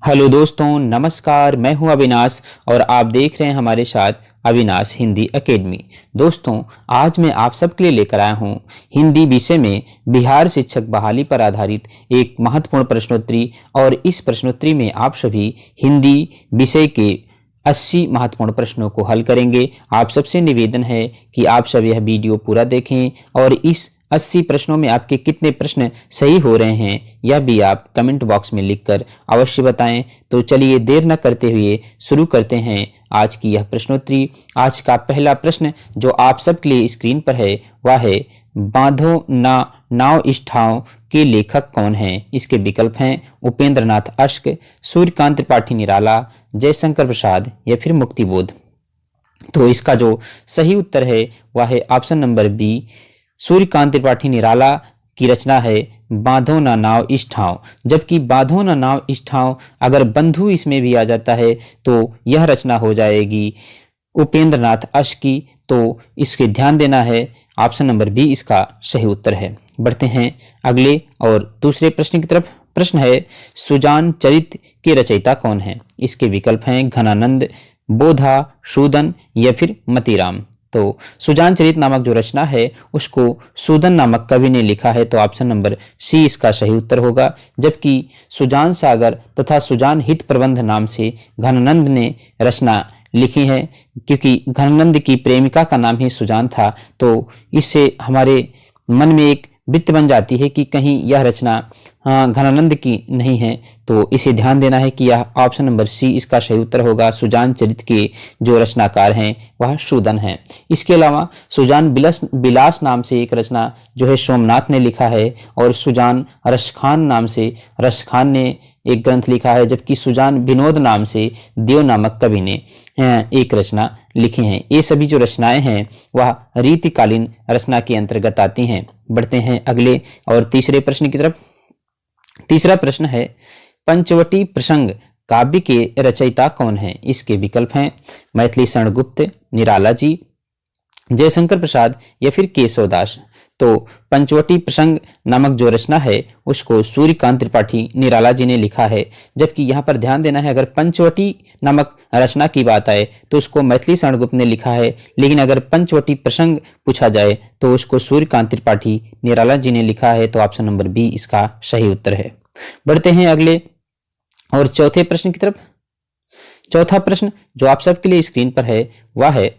Hello दोस्तों, नमस्कार। मैं हूं अविनाश और आप देख रहे हैं हमारे साथ अविनाश हिंदी एकेडमी। दोस्तों, आज मैं आप सबके लिए लेकर आया हूं हिंदी विषय में बिहार शिक्षक बहाली पर आधारित एक महत्वपूर्ण प्रश्नोत्तरी। और इस प्रश्नोत्तरी में आप सभी हिंदी विषय के 80 महत्वपूर्ण प्रश्नों को हल करेंगे। आप सबसे निवेदन है कि आप सब यह वीडियो पूरा देखें और इस 80 प्रश्नों में आपके कितने प्रश्न सही हो रहे हैं यह भी आप कमेंट बॉक्स में लिखकर अवश्य बताएं। तो चलिए देर न करते हुए शुरू करते हैं आज की यह प्रश्नोत्तरी। आज का पहला प्रश्न जो आप सबके लिए स्क्रीन पर है वह है, बांधो ना नाव इस ठाव के लेखक कौन हैं? इसके विकल्प हैं उपेंद्र नाथ अश्क, सूर्यकांत त्रिपाठी निराला, जयशंकर प्रसाद या फिर मुक्तिबोध। तो इसका जो सही उत्तर है वह है option number B, Suryakant Tripathi Nirala की रचना है बांधो ना नाव इस ठाव। जबकि बांधो ना नाव इस ठाव अगर बंधु इसमें भी आ जाता है तो यह रचना हो जाएगी उपेंद्र नाथ अश्क की। तो इसके ध्यान देना है, ऑप्शन नंबर बी इसका सही उत्तर है। बढ़ते हैं अगले और दूसरे प्रश्न की तरफ। प्रश्न है, सुजान चरित के रचयिता कौन है? इसके विकल्प हैं घनानंद, बोधा, सूदन या फिर मतीराम। तो सुजान चरित नामक जो रचना है उसको सूदन नामक कवि ने लिखा है, तो ऑप्शन नंबर सी इसका सही उत्तर होगा। जबकि सुजान सागर तथा सुजान हित प्रबंध नाम से घनानंद ने रचना लिखी है, क्योंकि घनानंद की प्रेमिका का नाम ही सुजान था। तो इससे हमारे मन में एक वित्त बन जाती है कि कहीं यह रचना घनानंद की नहीं है। तो इसे ध्यान देना है कि यह ऑप्शन नंबर सी इसका सही उत्तर होगा। सुजान चरित के जो रचनाकार हैं वह सूदन हैं। इसके अलावा सुजान बिलास नाम से एक रचना जो है सोमनाथ ने लिखा है, और सुजान रसखान नाम से रसखान ने एक ग्रंथ लिखा है। जबकि सुजान विनोद नाम से देव नामक कवि ने एक रचना लिखी हैं। ये सभी जो रचनाएं हैं वह रीतिकालीन रचना के अंतर्गत आती हैं। बढ़ते हैं अगले और तीसरे प्रश्न की तरफ। तीसरा प्रश्न है, पंचवटी प्रसंग काव्य के रचयिता कौन हैं? इसके विकल्प हैं मैथिली शरण गुप्त, निराला जी, जयशंकर प्रसाद या फिर केशवदास। तो पंचवटी प्रसंग नामक जो रचना है उसको सूर्यकांत त्रिपाठी निराला जी ने लिखा है। जबकि यहाँ पर ध्यान देना है, अगर पंचवटी नामक रचना की बात आए तो उसको मैथिली शरण गुप्त ने लिखा है, लेकिन अगर पंचवटी प्रसंग पूछा जाए तो उसको सूर्यकांत त्रिपाठी निराला जी ने लिखा है। तो ऑप्शन नंबर बी इसका सही उत्तर है। बढ़ते हैं अगले और चौथे प्रश्न की तरफ। चौथा प्रश्न जो आप सबके लिए स्क्रीन पर है वह है,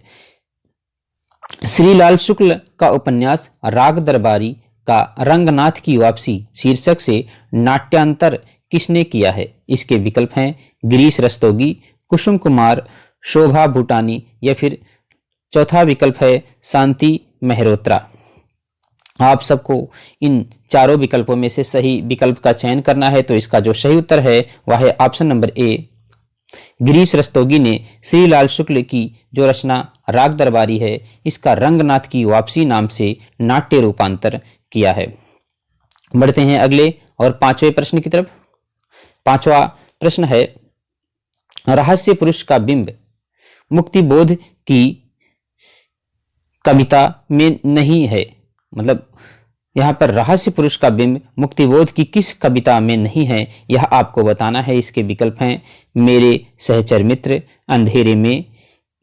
श्रीलाल शुक्ल का उपन्यास राग दरबारी का रंगनाथ की वापसी शीर्षक से नाट्यांतर किसने किया है? इसके विकल्प हैं गिरीश रस्तोगी, कुसुम कुमार, शोभा भूटानी या फिर चौथा विकल्प है शांति मेहरोत्रा। आप सबको इन चारों विकल्पों में से सही विकल्प का चयन करना है। तो इसका जो सही उत्तर है वह है option number A, Girish Rastogi ने श्रीलाल शुक्ल की जो रचना राग दरबारी है इसका रंगनाथ की वापसी नाम से नाट्य रूपांतर किया है। बढ़ते हैं अगले और पांचवें प्रश्न की तरफ। पांचवा प्रश्न है, रहस्य पुरुष का बिंब मुक्तिबोध की कविता में नहीं है। मतलब यहाँ पर रहस्य पुरुष का बिंब मुक्तिबोध की किस कविता में नहीं है यह आपको बताना है। इसके विकल्प हैं मेरे सहचर मित्र, अंधेरे में,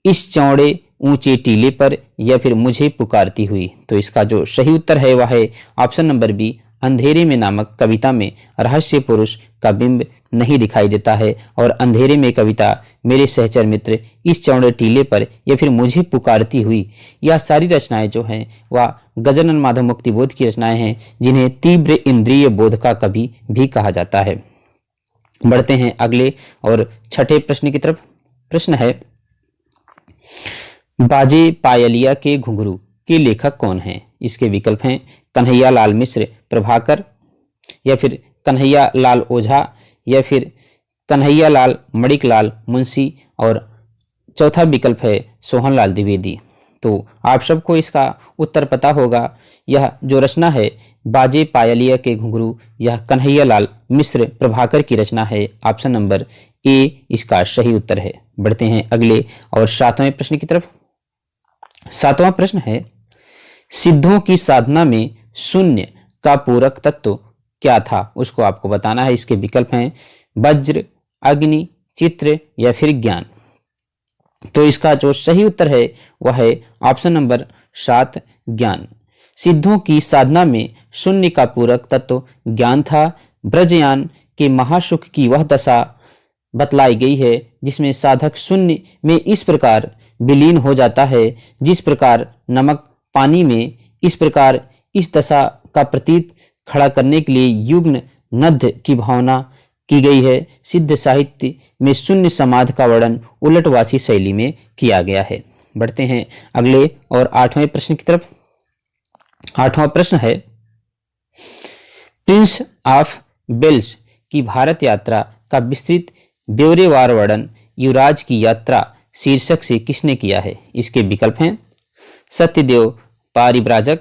इस चौड़े ऊंचे टीले पर या फिर मुझे पुकारती हुई। तो इसका जो सही उत्तर है वह है ऑप्शन नंबर बी, अंधेरे में नामक कविता में रहस्य पुरुष का बिंब नहीं दिखाई देता है। और अंधेरे में कविता, मेरे सहचर मित्र, इस चौड़े टीले पर या फिर मुझे पुकारती हुई, यह सारी रचनाएं जो हैं वह गजानन माधव मुक्तिबोध की रचनाएं हैं, जिन्हें तीव्र इंद्रिय बोध का कवि भी कहा जाता है। बढ़ते हैं अगले और छठे प्रश्न की तरफ। प्रश्न है, बाजे पायलिया के घुंघरू के लेखक कौन हैं? इसके विकल्प हैं कन्हैया लाल मिश्र, प्रभाकर या फिर कन्हैया लाल ओझा या फिर कन्हैया लाल मणिकलाल मुंशी, और चौथा विकल्प है सोहनलाल द्विवेदी। तो आप सबको इसका उत्तर पता होगा। यह जो रचना है बाजे पायलिया के घुंघरू, यह कन्हैया लाल मिश्र प्रभाकर की रचना है। ऑप्शन नंबर ए इसका सही उत्तर है। बढ़ते हैं अगले और सातवें प्रश्न की तरफ। सातवां प्रश्न है, सिद्धों की साधना में शून्य का पूरक तत्व क्या था, उसको आपको बताना है। इसके विकल्प हैं वज्र, अग्नि, चित्र या फिर ज्ञान। तो इसका जो सही उत्तर है वह है ऑप्शन नंबर 7 ज्ञान। सिद्धों की साधना में शून्य का पूरक तत्व ज्ञान था। ब्रजयान के महासुख की वह दशा बतलाई गई है जिसमें साधक शून्य में इस प्रकार विलीन हो जाता है जिस प्रकार नमक पानी में। इस प्रकार इस दशा का प्रतीत खड़ा करने के लिए युग्म नद्य की भावना की गई है। सिद्ध साहित्य में शून्य समाधि का वर्णन उलटवासी शैली में किया गया है। बढ़ते हैं अगले और 8वें प्रश्न की तरफ। 8वां प्रश्न है, प्रिंस ऑफ वेल्स की भारत यात्रा का विस्तृत ब्यौरेवार वर्णन युवराज की यात्रा शीर्षक से किसने किया है? इसके विकल्प हैं सत्यदेव पारिव्राजक,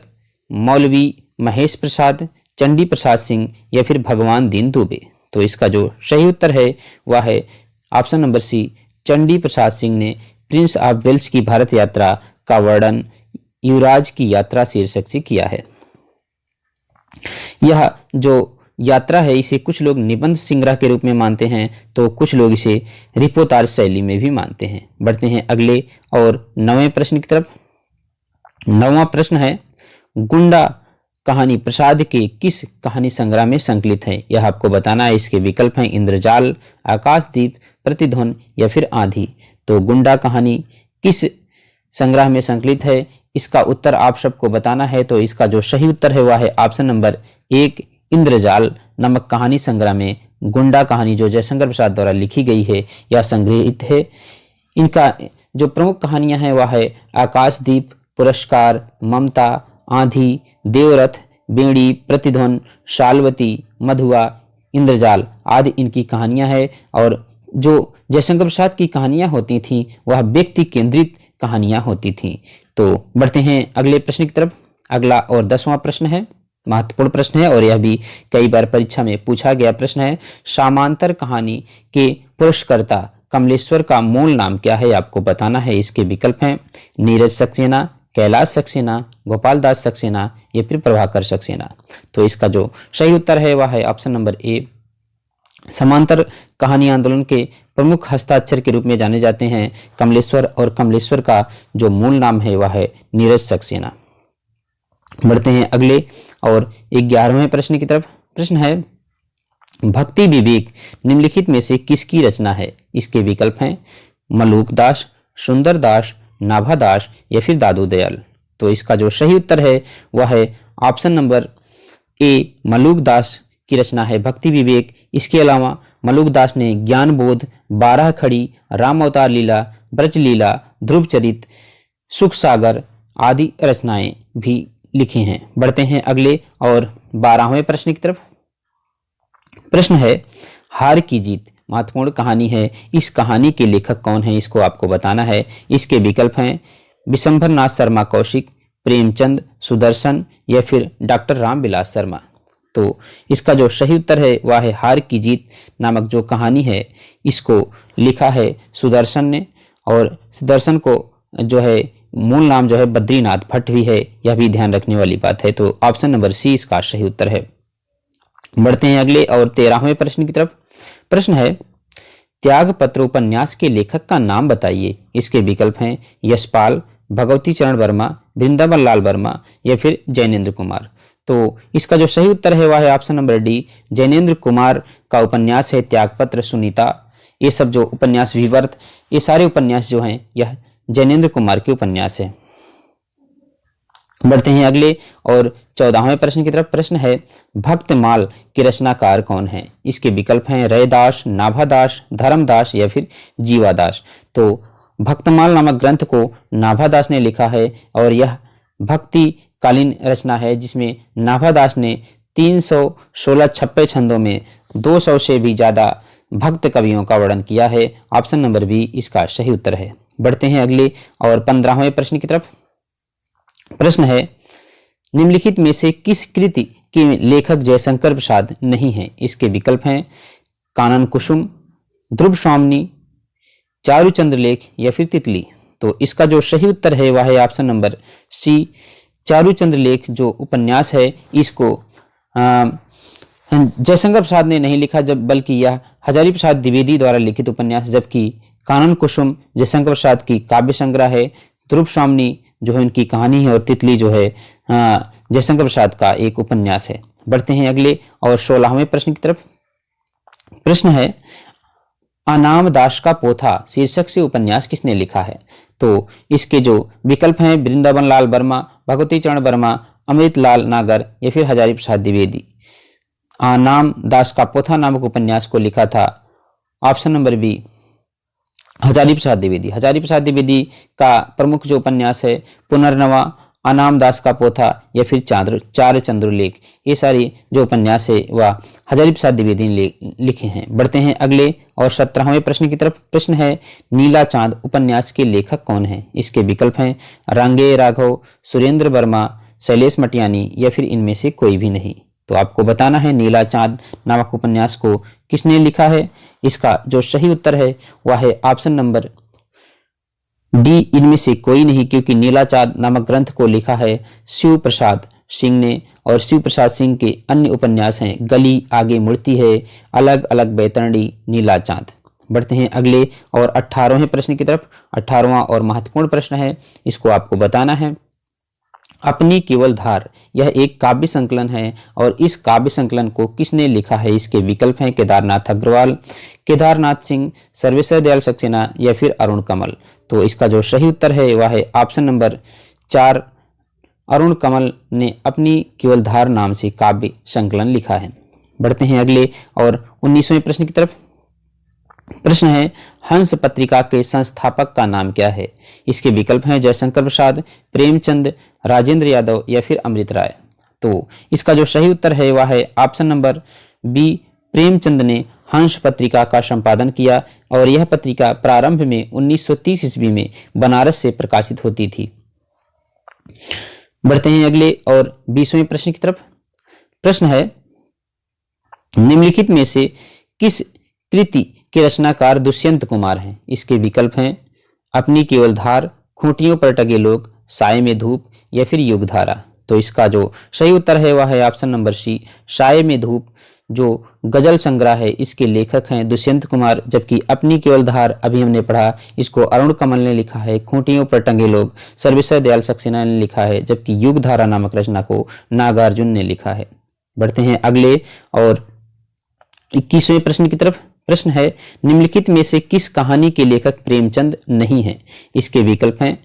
मौलवी महेश प्रसाद, चंडी प्रसाद सिंह या फिर भगवान दीन दुबे। तो इसका जो सही उत्तर है वह है option number C, Chandi Prasad Singh ने प्रिंस ऑफ वेल्स की भारत यात्रा का वर्णन युवराज की यात्रा शीर्षक से किया है। यह जो यात्रा है इसे कुछ लोग निबंध संग्रह के रूप में मानते हैं तो कुछ लोग इसे रिपोतार शैली में भी मानते हैं। बढ़ते हैं अगले और 9वें प्रश्न की तरफ। 9वां प्रश्न है, गुंडा कहानी प्रसाद के किस कहानी संग्रह में संकलित है? यह आपको बताना है। इसके विकल्प हैं इंद्रजाल, आकाशदीप, प्रतिध्वनि या फिर आंधी। तो गुंडा कहानी किस संग्रह में संकलित है इसका उत्तर आप सबको बताना है। तो इसका जो सही उत्तर है वह है ऑप्शन नंबर 1 इंद्रजाल नामक कहानी संग्रह में गुंडा कहानी जो जयशंकर प्रसाद द्वारा लिखी गई है यह संग्रहित है। इनका जो प्रमुख कहानियां हैं वह है आकाशदीप, पुरस्कार, ममता, आंधी, देवरथ, बेड़ी, प्रतिध्वनि, शालवती, मधुआ, इंद्रजाल आदि इनकी कहानियां हैं। और जो जयशंकर प्रसाद की कहानियां होती थीं वह व्यक्ति केंद्रित कहानियां होती थीं। तो बढ़ते हैं अगले प्रश्न की तरफ। अगला और 10वां प्रश्न है, महत्वपूर्ण प्रश्न है और यह भी कई बार परीक्षा में पूछा गया प्रश्न है। समांतर कहानी के पुरस्कर्ता कमलेश्वर का मूल नाम क्या है? आपको बताना है। इसके विकल्प हैं नीरज सक्सेना, कैलाश सक्सेना, गोपाल दास सक्सेना या फिर प्रभाकर सक्सेना। तो इसका जो सही उत्तर है वह है ऑप्शन नंबर ए। समांतर कहानी आंदोलन के प्रमुख हस्ताक्षर के रूप में जाने जाते हैं कमलेश्वर और कमलेश्वर का जो मूल नाम है वह है नीरज सक्सेना। बढ़ते हैं अगले और 11वें प्रश्न की तरफ। प्रश्न है, भक्ति विवेक निम्नलिखित में से किसकी रचना है? इसके विकल्प हैं मलूक दास, सुंदर दास, नाभा दास या फिर दादू दयाल। तो इसका जो सही उत्तर है वह है ऑप्शन नंबर ए मलूक दास की रचना है भक्ति विवेक। इसके अलावा मलूक दास ने ज्ञान बोध, 12 खड़ी, राम अवतार लीला, ब्रज लीला, ध्रुव चरित, सुख सागर आदि रचनाएं भी लिखी हैं। बढ़ते हैं अगले और 12वें प्रश्न की तरफ। प्रश्न है, हार की जीत महत्वपूर्ण कहानी है। इस कहानी के लेखक कौन है? इसको आपको बताना है। इसके विकल्प हैं विशंभर नाथ शर्मा कौशिक, प्रेमचंद, सुदर्शन या फिर डॉक्टर रामविलास शर्मा। तो इसका जो सही उत्तर है वह है हार की जीत नामक जो कहानी है इसको लिखा है सुदर्शन ने। और सुदर्शन को जो है मूल नाम जो है बद्रीनाथ भट्ट भी है, यह भी ध्यान रखने वाली बात है। तो ऑप्शन नंबर सी इसका सही उत्तर है। बढ़ते हैं अगले और 13वें प्रश्न की तरफ। प्रश्न है, त्यागपत्र उपन्यास के लेखक का नाम बताइए। इसके विकल्प हैं यशपाल, भगवती चरण वर्मा, वृंदावन लाल वर्मा या फिर जैनेन्द्र कुमार। तो इसका जो सही उत्तर है वह है option number D, Jainendra Kumar का उपन्यास है त्यागपत्र, सुनीता। ये सब जो उपन्यास विवर्त, ये सारे उपन्यास जो हैं यह जैनेन्द्र कुमार के उपन्यास है। बढ़ते हैं अगले और 14वें प्रश्न की तरफ। प्रश्न है, भक्तमाल के रचनाकार कौन है? इसके विकल्प हैं रैदास, नाभादास, धर्मदास या फिर जीवादास। तो भक्तमाल नामक ग्रंथ को नाभादास ने लिखा है और यह भक्ति कालीन रचना है जिसमें नाभादास ने 316 छप्पे छंदों में 200 से भी ज्यादा भक्त कवियों का वर्णन किया है। ऑप्शन नंबर बी इसका सही उत्तर है। बढ़ते हैं अगले और 15वें प्रश्न की तरफ। प्रश्न है, निम्नलिखित में से किस कृति के लेखक जयशंकर प्रसाद नहीं है? इसके विकल्प हैं कानन कुसुम, ध्रुव स्वामिनी, चारुचंद्र लेख या फिर तितली। तो इसका जो सही उत्तर है वह है ऑप्शन नंबर सी, चारुचंद्र लेख जो उपन्यास है इसको जयशंकर प्रसाद ने नहीं लिखा जब बल्कि यह हजारी प्रसाद द्विवेदी द्वारा लिखित उपन्यास, जबकि कानन कुसुम जयशंकर प्रसाद की काव्य संग्रह है। ध्रुव स्वामिनी जो है उनकी कहानी है, और तितली जो है जयशंकर प्रसाद का एक उपन्यास है। बढ़ते हैं अगले और 16वें प्रश्न की तरफ। प्रश्न है, अनाम दास का पोथा शीर्षक से उपन्यास किसने लिखा है? तो इसके जो विकल्प हैं, वृंदावन लाल वर्मा, भगवती चरण वर्मा, अमृत लाल नागर या फिर हजारी प्रसाद द्विवेदी। आनाम दास का पोथा नामक उपन्यास को लिखा था, option number B, Hazari Prasad Dwivedi. Hazari Prasad Dwivedi का प्रमुख जो उपन्यास है पुनर्नवा, अनाम दास का पोथा या फिर चार चंद्रलेख, ये सारी जो उपन्यास है वह हजारी प्रसाद द्विवेदी ने लिखे हैं। बढ़ते हैं अगले और 17वें प्रश्न की तरफ। प्रश्न है, नीला चांद उपन्यास के लेखक कौन है? इसके विकल्प हैं, रांगे राघव, सुरेंद्र वर्मा, शैलेश मटियानी या फिर इनमें से कोई भी नहीं। तो आपको बताना है नीला चांद नामक उपन्यास को किसने लिखा है। इसका जो सही उत्तर है वह है ऑप्शन नंबर डी, इनमें से कोई नहीं, क्योंकि नीला चांद नामक ग्रंथ को लिखा है शिव प्रसाद सिंह ने, और शिव प्रसाद सिंह के अन्य उपन्यास हैं गली, आगे मुड़ती है, अलग अलग बैतरणी, नीला चांद। बढ़ते हैं अगले और 18वें प्रश्न की तरफ। 18वां और महत्वपूर्ण प्रश्न है, इसको आपको बताना है। अपनी केवल धार यह एक काव्य संकलन है, और इस काव्य संकलन को किसने लिखा है? इसके विकल्प हैं, केदारनाथ अग्रवाल, केदारनाथ सिंह, सर्वेश्वर दयाल सक्सेना या फिर अरुण कमल। तो इसका जो सही उत्तर है वह है ऑप्शन नंबर 4, अरुण कमल ने अपनी केवल धार नाम से काव्य संकलन लिखा है। बढ़ते हैं अगले और 19वें प्रश्न की तरफ। प्रश्न है, हंस पत्रिका के संस्थापक का नाम क्या है? इसके विकल्प हैं, जयशंकर प्रसाद, प्रेमचंद, राजेंद्र यादव या फिर अमृत राय। तो इसका जो सही उत्तर है वह है ऑप्शन नंबर बी, प्रेमचंद ने हंस पत्रिका का संपादन किया, और यह पत्रिका प्रारंभ में 1930 ईस्वी में बनारस से प्रकाशित होती थी। बढ़ते हैं अगले और 20वें प्रश्न की तरफ। प्रश्न है, निम्नलिखित में से किस कृति के रचनाकार दुष्यंत कुमार हैं? इसके विकल्प हैं, अपनी केवल धार, खूंटियों पर टंगे लोग, साय में धूप या फिर युगधारा। तो इसका जो सही उत्तर है वह है ऑप्शन नंबर सी, साय में धूप, जो गजल संग्रह है इसके लेखक हैं दुष्यंत कुमार, जबकि अपनी केवल धार अभी हमने पढ़ा, इसको अरुण कमल ने लिखा है। खूंटियों पर टंगे लोग सर्वेश्वर दयाल सक्सेना ने लिखा है, जबकि युगधारा नामक रचना को नागार्जुन ने लिखा है। बढ़ते हैं अगले और 21वें प्रश्न की तरफ। प्रश्न है, निम्नलिखित में से किस कहानी के लेखक प्रेमचंद नहीं है? इसके विकल्प हैं,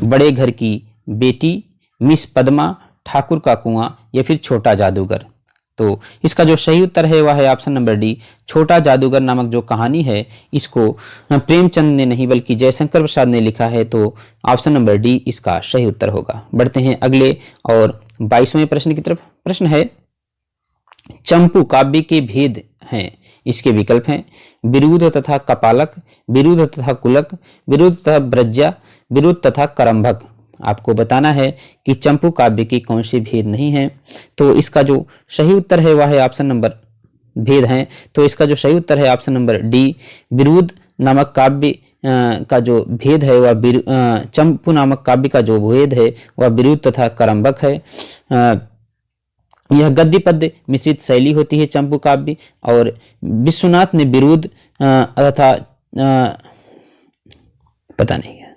बड़े घर की बेटी, मिस पद्मा, ठाकुर का कुआं या फिर छोटा जादूगर। तो इसका जो सही उत्तर है वह है ऑप्शन नंबर डी, छोटा जादूगर नामक जो कहानी है इसको प्रेमचंद ने नहीं बल्कि जयशंकर प्रसाद ने लिखा है। तो ऑप्शन नंबर डी इसका सही उत्तर होगा। बढ़ते हैं अगले और 22वें प्रश्न की तरफ। प्रश्न है, चंपू काव्य के भेद हैं। इसके विकल्प हैं, विरुद्ध तथा कपालक, विरुद्ध तथा कुलक, विरुद्ध तथा ब्रज्या, विरुद्ध तथा करंभक। आपको बताना है कि चंपू काव्य के कौन से भेद नहीं हैं। तो इसका जो सही उत्तर है वह है ऑप्शन नंबर भेद हैं। तो इसका जो सही उत्तर है ऑप्शन नंबर डी, विरुद्ध नामक काव्य का जो भेद है वह चंपू नामक काव्य का जो भेद है वह विरुद्ध तथा करंभक है। यह गद्य पद्य मिश्रित शैली होती है चंपू काव्य, और विश्वनाथ ने विरुद्ध तथा पता नहीं है।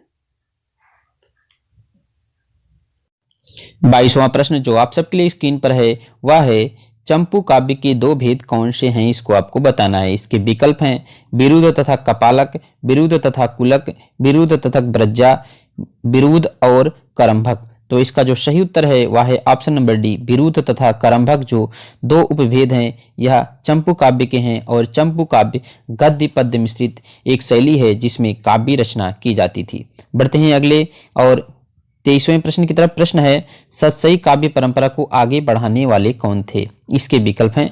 22वां प्रश्न जो आप सबके लिए स्क्रीन पर है वह है, चंपू काव्य के दो भेद कौन से हैं? इसको आपको बताना है। इसके विकल्प हैं, विरुद्ध तथा कपालक, विरुद्ध तथा कुलक, विरुद्ध तथा ब्रज्या, विरुद्ध और करंभक। तो इसका जो सही उत्तर है वह है ऑप्शन नंबर डी, विरुद्ध तथा करंभक जो दो उपभेद हैं यह चंपू काव्य के हैं, और चंपू काव्य गद्य पद्य मिश्रित एक शैली है जिसमें काव्य रचना की जाती थी। बढ़ते हैं अगले और 23वें प्रश्न की तरफ। प्रश्न है, सतसई काव्य परंपरा को आगे बढ़ाने वाले कौन थे? इसके विकल्प हैं,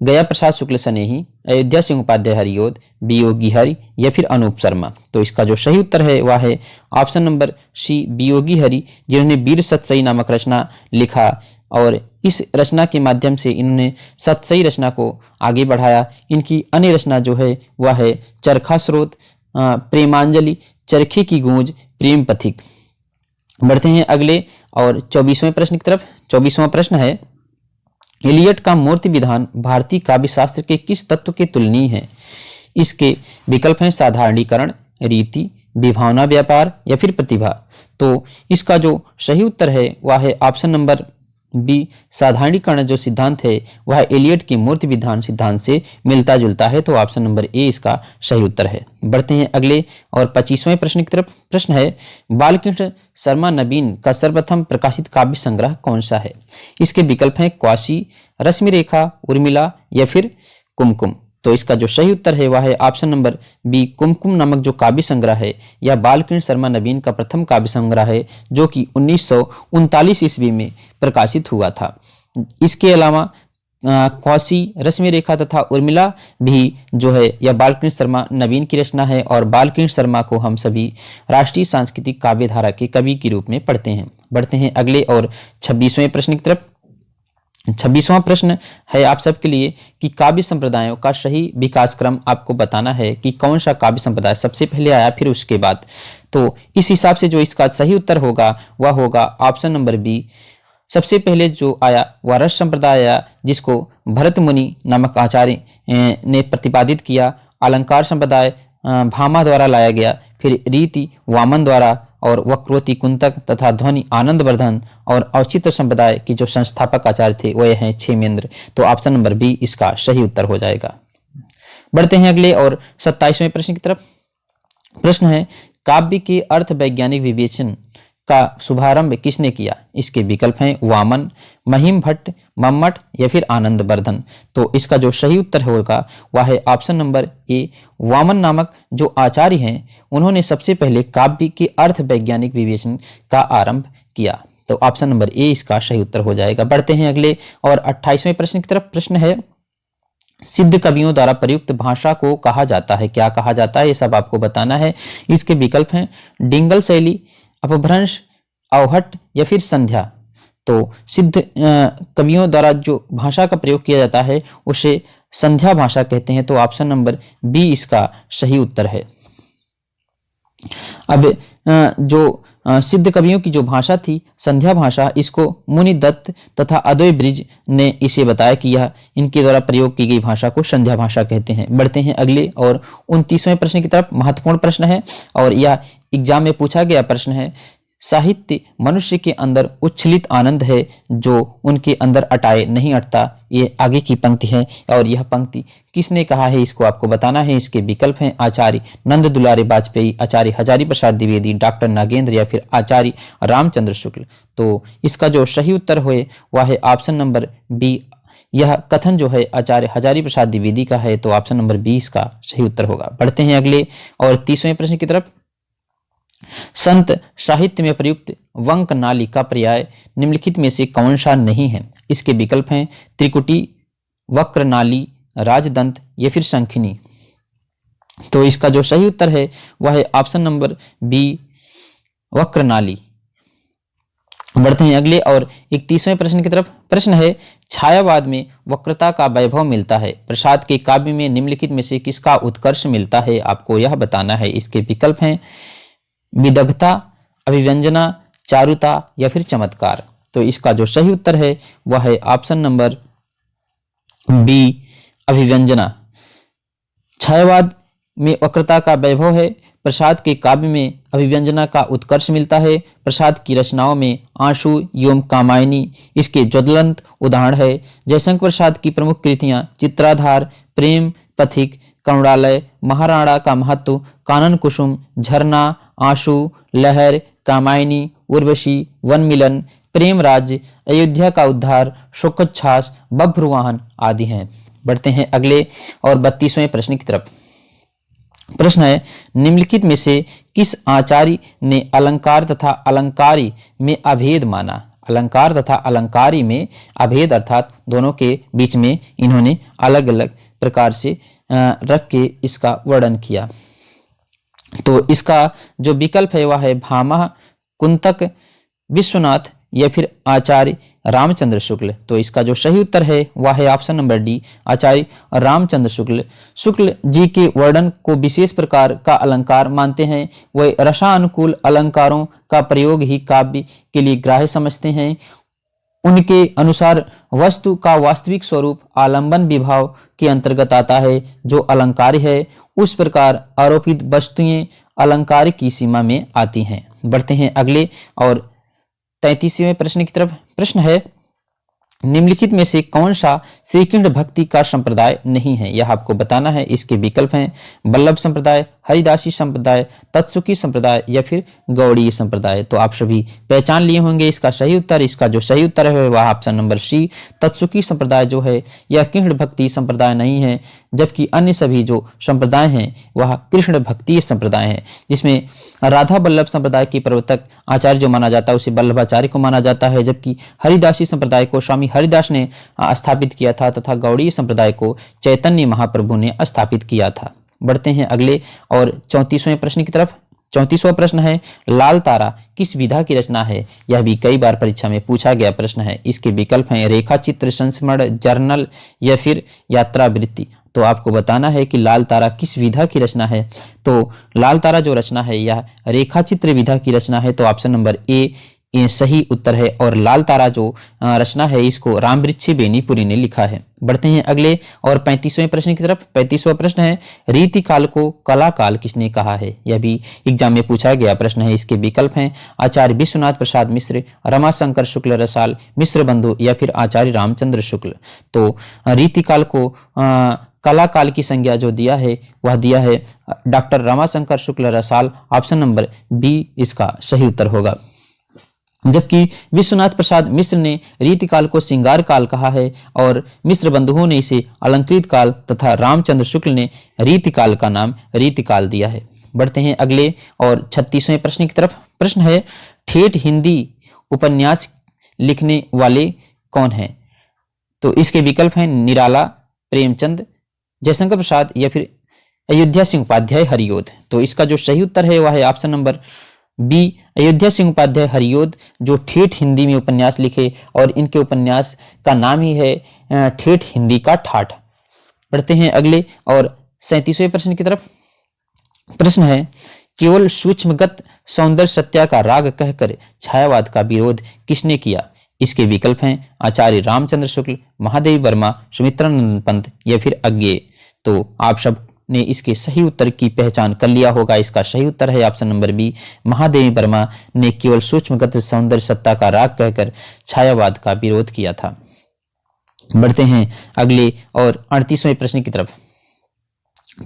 गया प्रसाद शुक्ल स्नेही, अयोध्या सिंह उपाध्याय हरियोध, वियोगी हरि या फिर अनूप शर्मा। तो इसका जो सही उत्तर है वह है option number C, Viyogi Hari, जिन्होंने वीर सतसई नामक रचना लिखा, और इस रचना के माध्यम से इन्होंने सतसई रचना को आगे बढ़ाया। इनकी अन्य रचना जो है वह है चरखा स्रोत, प्रेमांजलि, चरखे की गूंज, प्रेम पथिक। बढ़ते हैं अगले और 24वें प्रश्न की तरफ। 24वां प्रश्न है, एलियट का मूर्ति विधान भारतीय काव्य शास्त्र के किस तत्व के तुलनीय है? इसके विकल्प हैं साधारणीकरण, रीति, विभावना व्यापार या फिर प्रतिभा। तो इसका जो सही उत्तर है वह है ऑप्शन नंबर बी, साधारणीकरण जो सिद्धांत है वह एलियट के मूर्ति विधान सिद्धांत से मिलता जुलता है। तो ऑप्शन नंबर ए इसका सही उत्तर है। बढ़ते हैं अगले और 25वें प्रश्न की तरफ। प्रश्न है बालकृष्ण शर्मा नवीन का सर्वप्रथम प्रकाशित काव्य संग्रह कौन सा है? इसके विकल्प हैं क्वासी, रश्मि रेखा, उर्मिला या फिर कुमकुम। तो इसका जो सही उत्तर है वह है ऑप्शन नंबर बी, कुमकुम नामक जो काव्य संग्रह है यह बालकृष्ण शर्मा नवीन का प्रथम काव्य संग्रह है जो कि 1939 ईस्वी में प्रकाशित हुआ था। इसके अलावा कौशी, रश्मि रेखा तथा उर्मिला भी जो है यह बालकृष्ण शर्मा नवीन की रचना है और बालकृष्ण शर्मा को हम सभी राष्ट्रीय सांस्कृतिक काव्य धारा के कवि के रूप में पढ़ते हैं। बढ़ते हैं अगले और 26वें प्रश्न की तरफ। 26वां प्रश्न है आप सबके लिए कि काव्य संप्रदायों का सही विकास क्रम आपको बताना है कि कौन सा काव्य संप्रदाय सबसे पहले आया फिर उसके बाद। तो इस हिसाब से जो इसका सही उत्तर होगा वह होगा ऑप्शन नंबर बी, सबसे पहले जो आया वह रस संप्रदाय आया जिसको भरत मुनि नामक आचार्य ने प्रतिपादित किया। अलंकार संप्रदाय भामा द्वारा लाया गया, फिर रीति वामन द्वारा और वक्रवती कुंतक तथा ध्वनि आनंदवर्धन और औचित्य संप्रदाय की जो संस्थापक आचार्य थे वह हैं क्षेमेंद्र। तो ऑप्शन नंबर बी इसका सही उत्तर हो जाएगा। बढ़ते हैं अगले और 27वें प्रश्न की तरफ। प्रश्न है काव्य के अर्थ वैज्ञानिक विवेचन का शुभारंभ किसने किया? इसके विकल्प हैं वामन, महिम भट्ट, मम्मट या फिर आनंदवर्धन। तो इसका जो सही उत्तर होगा वह है ऑप्शन नंबर ए, वामन नामक जो आचार्य हैं उन्होंने सबसे पहले काव्य के अर्थ वैज्ञानिक विवेचन का आरंभ किया। तो ऑप्शन नंबर ए इसका सही उत्तर हो जाएगा। बढ़ते हैं अगले और 28वें प्रश्न की तरफ। प्रश्न है सिद्ध कवियों द्वारा प्रयुक्त भाषा को कहा जाता है, क्या कहा जाता है ये सब आपको बताना है। इसके विकल्प हैं डिंगल शैली, अपभ्रंश, अवहट या फिर संध्या। तो सिद्ध कवियों द्वारा जो भाषा का प्रयोग किया जाता है उसे संध्या भाषा कहते हैं। तो ऑप्शन नंबर बी इसका सही उत्तर है। अब जो सिद्ध कवियों की जो भाषा थी संध्या भाषा, इसको मुनि दत्त तथा अद्वै ब्रिज ने इसे बताया कि यह इनके द्वारा प्रयोग की गई भाषा को संध्या भाषा कहते हैं। बढ़ते हैं अगले और 29वें प्रश्न की तरफ। महत्वपूर्ण प्रश्न है और यह एग्जाम में पूछा गया प्रश्न है। साहित्य मनुष्य के अंदर उच्छलित आनंद है जो उनके अंदर अटाए नहीं अटता। ये आगे की पंक्ति है और यह पंक्ति किसने कहा है इसको आपको बताना है। इसके विकल्प हैं आचार्य नंद दुलारे वाजपेयी, आचार्य हजारी प्रसाद द्विवेदी, डॉक्टर नागेंद्र या फिर आचार्य रामचंद्र शुक्ल। तो इसका जो सही उत्तर हुए वह है ऑप्शन नंबर बी। यह कथन जो है आचार्य हजारी प्रसाद द्विवेदी का है। तो ऑप्शन नंबर 20 का सही उत्तर होगा। बढ़ते हैं अगले और 30वें प्रश्न की तरफ। संत साहित्य में प्रयुक्त वंक नाली का पर्याय निम्नलिखित में से कौन सा नहीं है? इसके विकल्प हैं त्रिकुटी, वक्र नाली, राजदंत या फिर शंखिनी। तो इसका जो सही उत्तर है वह है ऑप्शन नंबर बी, वक्र नाली। बढ़ते हैं अगले और 31वें प्रश्न की तरफ। प्रश्न है छायावाद में वक्रता का वैभव मिलता है, प्रसाद के काव्य में निम्नलिखित में से किसका उत्कर्ष मिलता है? आपको यह बताना है। इसके विकल्प हैं विदग्धता, अभिव्यंजना, चारुता या फिर चमत्कार। तो इसका जो सही उत्तर है वह है ऑप्शन नंबर बी, अभिव्यंजना। छायावाद में वक्रता का वैभव है, प्रसाद के काव्य में अभिव्यंजना का उत्कर्ष मिलता है। प्रसाद की रचनाओं में आंशु एवं कामायनी इसके ज्वलंत उदाहरण है। जयशंकर प्रसाद की प्रमुख कृतियां चित्राधार, प्रेम पथिक, करुणालय, महाराणा का महत्व, कानन कुसुम, झरना, आंशु, लहर, कामायनी, उर्वशी, वन मिलन, प्रेम राज्य, अयोध्या का उद्धार, शोकोच्छ्वास, बभ्रुवाहन आदि हैं। बढ़ते हैं अगले और 32वें प्रश्न की तरफ। प्रश्न है निम्नलिखित में से किस आचार्य ने अलंकार तथा अलंकारी में अभेद माना? अलंकार तथा अलंकारी में अभेद अर्थात दोनों के बीच में इन्होंने अलग अलग प्रकार से रख के इसका वर्णन किया। तो इसका जो विकल्प है वह है भामा, कुंतक, विश्वनाथ या फिर आचार्य रामचंद्र शुक्ल। तो इसका जो सही उत्तर है वह है ऑप्शन नंबर डी, आचार्य रामचंद्र शुक्ल। शुक्ल जी के वर्णन को विशेष प्रकार का अलंकार मानते हैं। वह रसानुकूल अलंकारों का प्रयोग ही काव्य के लिए ग्राह्य समझते हैं। उनके अनुसार वस्तु का वास्तविक स्वरूप आलंबन विभाव के अंतर्गत आता है जो अलंकार है, उस प्रकार आरोपित वस्तुएं अलंकार की सीमा में आती हैं। बढ़ते हैं अगले और 33वें प्रश्न की तरफ। प्रश्न है, निम्नलिखित में से कौन सा श्रीकृष्ण भक्ति का संप्रदाय नहीं है? यह आपको बताना है। इसके विकल्प हैं वल्लभ संप्रदाय, हरिदासी संप्रदाय, तत्सुखी संप्रदाय या फिर गौड़ीय संप्रदाय। तो आप सभी पहचान लिए होंगे इसका सही उत्तर। इसका जो सही उत्तर है वह ऑप्शन नंबर सी, तत्सुखी संप्रदाय जो है यह कृष्ण भक्ति संप्रदाय नहीं है, जबकि अन्य सभी जो संप्रदाय हैं वह कृष्ण भक्ति संप्रदाय है, जिसमें राधा वल्लभ संप्रदाय के प्रवर्तक आचार्य जो माना जाता है उसे वल्लभाचार्य को माना जाता है, जबकि हरिदासी संप्रदाय को स्वामी हरिदास ने स्थापित किया था तथा गौड़ीय संप्रदाय को चैतन्य महाप्रभु ने स्थापित किया था। बढ़ते हैं अगले और 34वें प्रश्न की तरफ। 34वां प्रश्न है, लाल तारा किस विधा की रचना है? यह भी कई बार परीक्षा में पूछा गया प्रश्न है। इसके विकल्प हैं रेखा चित्र, संस्मरण, जर्नल या फिर यात्रावृत्ति। तो आपको बताना है कि लाल तारा किस विधा की रचना है। तो लाल तारा जो रचना है यह रेखा चित्र विधा की रचना है। तो ऑप्शन नंबर ए ये सही उत्तर है। और लाल तारा जो रचना है इसको रामवृक्षी बेनीपुरी ने लिखा है। बढ़ते हैं अगले और 35वें प्रश्न की तरफ। 35वां प्रश्न है, रीति काल को कला काल किसने कहा है? यह भी एग्जाम में पूछा गया प्रश्न है। इसके विकल्प हैं आचार्य विश्वनाथ प्रसाद मिश्र, रमाशंकर शुक्ल रसाल, मिश्र बंधु या फिर आचार्य रामचंद्र शुक्ल। तो रीति काल को कला काल की संज्ञा जो दिया है वह दिया है डॉक्टर रमाशंकर शुक्ल रसाल। ऑप्शन नंबर बी इसका सही उत्तर होगा। जबकि विश्वनाथ प्रसाद मिश्र ने रीतिकाल को श्रृंगार काल कहा है और मिश्र बंधुओं ने इसे अलंकृत काल तथा रामचंद्र शुक्ल ने रीतिकाल का नाम रीतिकाल दिया है। बढ़ते हैं अगले और 36वें प्रश्न की तरफ। प्रश्न है, ठेठ हिंदी उपन्यास लिखने वाले कौन हैं? तो इसके विकल्प हैं निराला, प्रेमचंद, जयशंकर प्रसाद या फिर अयोध्या सिंह उपाध्याय हरियोध। तो इसका जो सही उत्तर है वह है option number B, Ayodhya Singh Upadhyay Hariaudh, जो ठेठ हिंदी में उपन्यास लिखे और इनके उपन्यास का नाम ही है ठेठ हिंदी का ठाठ। बढ़ते हैं अगले और 37वें प्रश्न की तरफ। प्रश्न है, केवल सूक्ष्मगत सौंदर्य सत्या का राग कहकर छायावाद का विरोध किसने किया? इसके विकल्प हैं आचार्य रामचंद्र शुक्ल, महादेवी वर्मा, सुमित्रानंद पंत या फिर अज्ञेय। तो आप सब ने इसके सही उत्तर की पहचान कर लिया होगा। इसका सही उत्तर है option number B, Mahadevi Varma ने केवल सूक्ष्मगत सौंदर्य सत्ता का राग कहकर छायावाद का विरोध किया था। बढ़ते हैं अगले और 38वें प्रश्न की तरफ।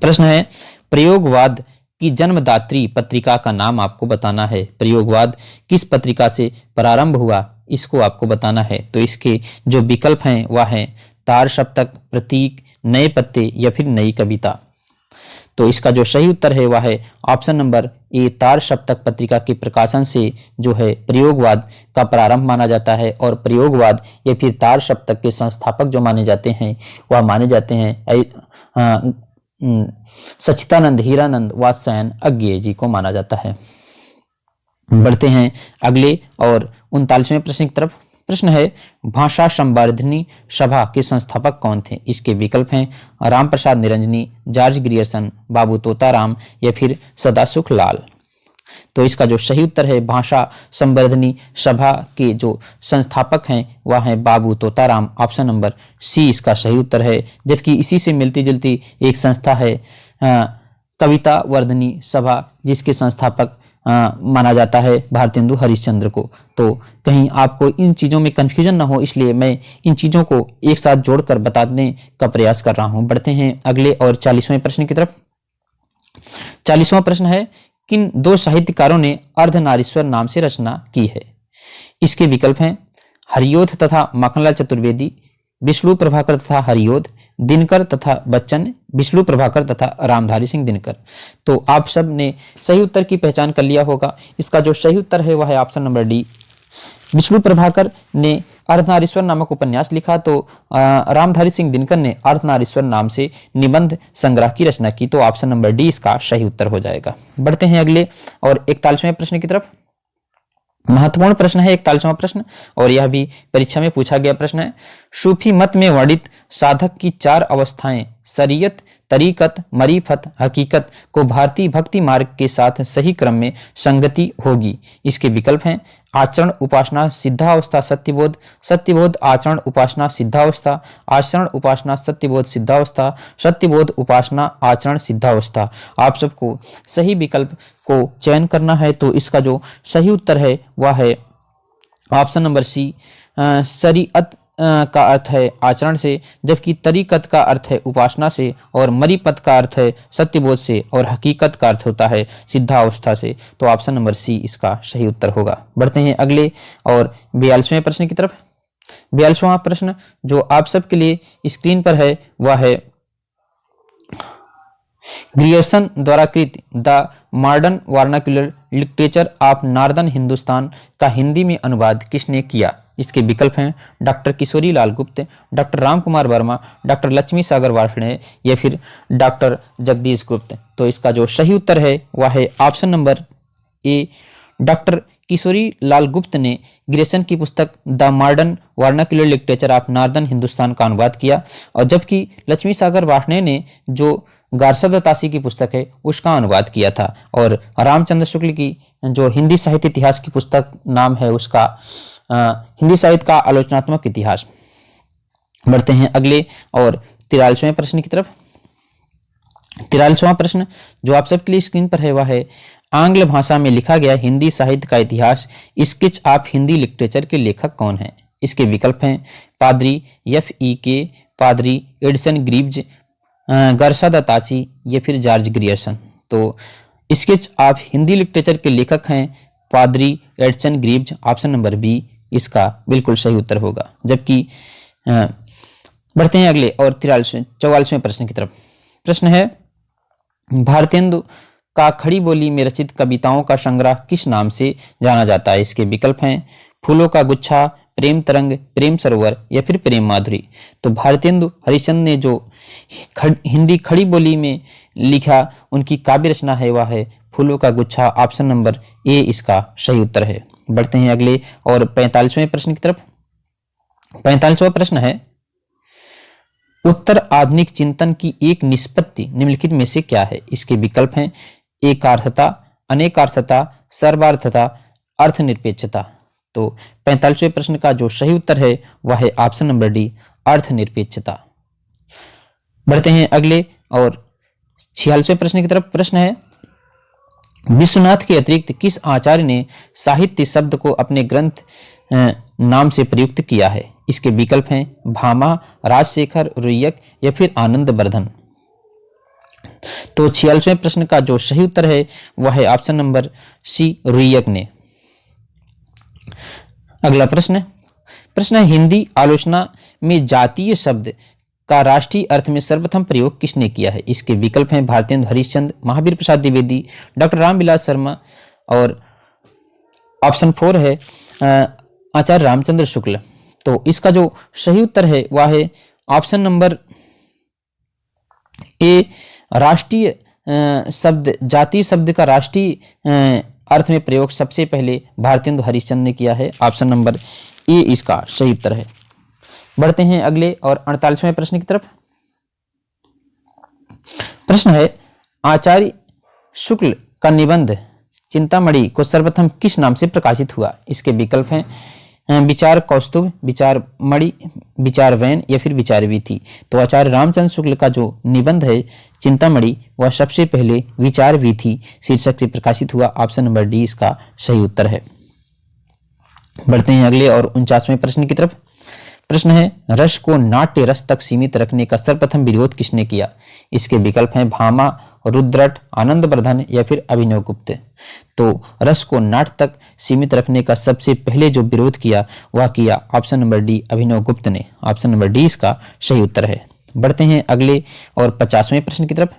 प्रश्न है, प्रयोगवाद की जन्मदात्री पत्रिका का नाम आपको बताना है। प्रयोगवाद किस पत्रिका से प्रारंभ हुआ इसको आपको बताना है। तो इसके जो विकल्प हैं वह है तार सप्तक, प्रतीक, नए पत्ते या फिर नई कविता। तो इसका जो सही उत्तर है वह है ऑप्शन नंबर ए, तार सप्तक पत्रिका के प्रकाशन से जो है प्रयोगवाद का प्रारंभ माना जाता है। और प्रयोगवाद या फिर तार सप्तक के संस्थापक जो माने जाते हैं वह माने जाते हैं सच्चिदानंद हीरानंद वात्स्यायन अज्ञेय जी को माना जाता है। बढ़ते हैं अगले और 39वें प्रश्न की तरफ। प्रश्न है, भाषा संवर्धनी सभा के संस्थापक कौन थे? इसके विकल्प हैं राम प्रसाद निरंजनी, जॉर्ज ग्रियर्सन, बाबू तोताराम या फिर सदासुख लाल। तो इसका जो सही उत्तर है भाषा संवर्धनी सभा के जो संस्थापक हैं वह हैं बाबू तोताराम। ऑप्शन नंबर सी इसका सही उत्तर है। जबकि इसी से मिलती जुलती एक संस्था है कविता वर्धनी सभा, जिसके संस्थापक माना जाता है भारतेंदु हरिश्चंद्र को। तो कहीं आपको इन चीज़ों में कन्फ्यूजन ना हो इसलिए मैं इन चीज़ों को एक साथ जोड़कर बताने का प्रयास कर रहा हूं। बढ़ते हैं अगले और 40वें प्रश्न की तरफ। 40वां प्रश्न है, किन दो साहित्यकारों ने अर्धनारीश्वर नाम से रचना की है? इसके विकल्प हैं हरियोध तथा माखनलाल चतुर्वेदी, विष्णु प्रभाकर तथा हरियोध, दिनकर तथा बच्चन, विष्णु प्रभाकर तथा रामधारी सिंह दिनकर। तो आप सब ने सही उत्तर की पहचान कर लिया होगा। इसका जो सही उत्तर है वह है option number D, Vishnu Prabhakar ने अर्धनारीश्वर नामक उपन्यास लिखा। तो रामधारी सिंह दिनकर ने अर्धनारीश्वर नाम से निबंध संग्रह की रचना की। तो ऑप्शन नंबर डी इसका सही उत्तर हो जाएगा। बढ़ते हैं अगले और 41वें प्रश्न की तरफ। महत्वपूर्ण प्रश्न है 41वां प्रश्न और यह भी परीक्षा में पूछा गया प्रश्न है। सूफी मत में वर्णित साधक की 4 अवस्थाएं शरीयत, तरीकत, मरीफत, हकीकत को भारतीय भक्ति मार्ग के साथ सही क्रम में संगति होगी। इसके विकल्प हैं आचरण, उपासना, सिद्धावस्था, सत्यबोध, सत्यबोध, आचरण, उपासना, सिद्धावस्था, आचरण, उपासना, सत्यबोध, सिद्धावस्था, सत्यबोध, उपासना, आचरण, सिद्धावस्था। आप सबको सही विकल्प को चयन करना है। तो इसका जो सही उत्तर है वह है ऑप्शन नंबर सी, शरीअत का अर्थ है आचरण से, जबकि तरीकत का अर्थ है उपासना से, और मरीपत का अर्थ है सत्यबोध से, और हकीकत का अर्थ होता है सिद्धावस्था से। तो ऑप्शन नंबर सी इसका सही उत्तर होगा। बढ़ते हैं अगले और 42वें प्रश्न की तरफ। 42वां प्रश्न जो आप सबके लिए स्क्रीन पर है वह है ग्रियर्सन द्वारा कृत the modern vernacular literature of northern Hindustan का हिंदी में अनुवाद किसने किया। इसके विकल्प हैं डॉक्टर किशोरी लाल गुप्त, डॉक्टर राम कुमार वर्मा, डॉक्टर लक्ष्मी सागर वार्ष्णेय या फिर डॉक्टर जगदीश गुप्त। तो इसका जो सही उत्तर है वह है option number A, doctor Kishori Lal गुप्त ने ग्रियर्सन की पुस्तक the modern vernacular literature of northern Hindustan का अनुवाद किया, और जबकि लक्ष्मी सागर वार्ष्णेय ने जो गारसद तासी की पुस्तक है उसका अनुवाद किया था, और रामचंद्र शुक्ल की जो हिंदी साहित्य इतिहास की पुस्तक नाम है उसका हिंदी साहित्य का आलोचनात्मक इतिहास। बढ़ते हैं अगले और 43वें प्रश्न की तरफ। 43वां प्रश्न जो आप सबके लिए स्क्रीन पर है वह है आंग्ल भाषा में लिखा गया हिंदी साहित्य का इतिहास स्केच ऑफ हिंदी लिटरेचर के लेखक कौन है। इसके विकल्प हैं पादरी F.E.K., पादरी एडिसन ग्रीव्ज, गारसद तासी या फिर जॉर्ज ग्रियर्सन। तो स्केच ऑफ हिंदी लिटरेचर के लेखक हैं पादरी एडिसन ग्रीव्ज। ऑप्शन नंबर बी इसका बिल्कुल सही उत्तर होगा। जबकि बढ़ते हैं अगले और 44वें प्रश्न की तरफ। प्रश्न है भारतेंदु का खड़ी बोली में रचित कविताओं का संग्रह किस नाम से जाना जाता है। इसके विकल्प हैं फूलों का गुच्छा, प्रेम तरंग, प्रेम सरोवर या फिर प्रेम माधुरी। तो भारतेंदु हरिश्चंद्र ने जो हिंदी खड़ी बोली में लिखा उनकी काव्य रचना है वह है फूलों का गुच्छा। ऑप्शन नंबर ए इसका सही उत्तर है। बढ़ते हैं अगले और 45वें प्रश्न की तरफ। 45वां प्रश्न है उत्तर आधुनिक चिंतन की एक निष्पत्ति निम्नलिखित में से क्या है। इसके विकल्प हैं एकार्थता, अनेकार्थता, सर्वार्थता, अर्थनिरपेक्षता। तो 45वें प्रश्न का जो सही उत्तर है वह है ऑप्शन नंबर डी, अर्थनिरपेक्षता। बढ़ते हैं अगले और 46वें प्रश्न की तरफ। प्रश्न है विश्वनाथ के अतिरिक्त किस आचार्य ने साहित्य शब्द को अपने ग्रंथ नाम से प्रयुक्त किया है। इसके विकल्प हैं भामा, राजशेखर, रुय्यक या फिर आनंद वर्धन। तो 46वें प्रश्न का जो सही उत्तर है वह है ऑप्शन नंबर सी, रुय्यक ने। अगला प्रश्न है हिंदी आलोचना में जातीय शब्द का राष्ट्रीय अर्थ में सर्वप्रथम प्रयोग किसने किया है। इसके विकल्प हैं भारतेंदु हरिश्चंद्र, महावीर प्रसाद द्विवेदी, डॉक्टर रामविलास शर्मा, और ऑप्शन 4 है आचार्य रामचंद्र शुक्ल। तो इसका जो सही उत्तर है वह है ऑप्शन नंबर ए, राष्ट्रीय शब्द, जातीय शब्द का राष्ट्रीय अर्थ में प्रयोग सबसे पहले भारतेंदु हरिश्चंद्र ने किया है। ऑप्शन नंबर ए इसका सही उत्तर है। बढ़ते हैं अगले और 48वें प्रश्न की तरफ। प्रश्न है आचार्य शुक्ल का निबंध चिंतामणि को सर्वप्रथम किस नाम से प्रकाशित हुआ। इसके विकल्प हैं विचार कौस्तुभ, विचार मणि, विचार वैन या फिर विचार वीथी। तो आचार्य रामचंद्र शुक्ल का जो निबंध है चिंतामणि वह सबसे पहले विचार वीथी शीर्षक से प्रकाशित हुआ। ऑप्शन नंबर डी इसका सही उत्तर है। बढ़ते हैं अगले और 49वें प्रश्न की तरफ। प्रश्न है रस को नाट्य रस तक सीमित रखने का सर्वप्रथम विरोध किसने किया। इसके विकल्प हैं भामा, रुद्रट, आनंदवर्धन या फिर अभिनव गुप्त। तो रस को नाट्य तक सीमित रखने का सबसे पहले जो विरोध किया वह किया ऑप्शन नंबर डी, अभिनव गुप्त ने। ऑप्शन नंबर डी इसका सही उत्तर है। बढ़ते हैं अगले और 50वें प्रश्न की तरफ।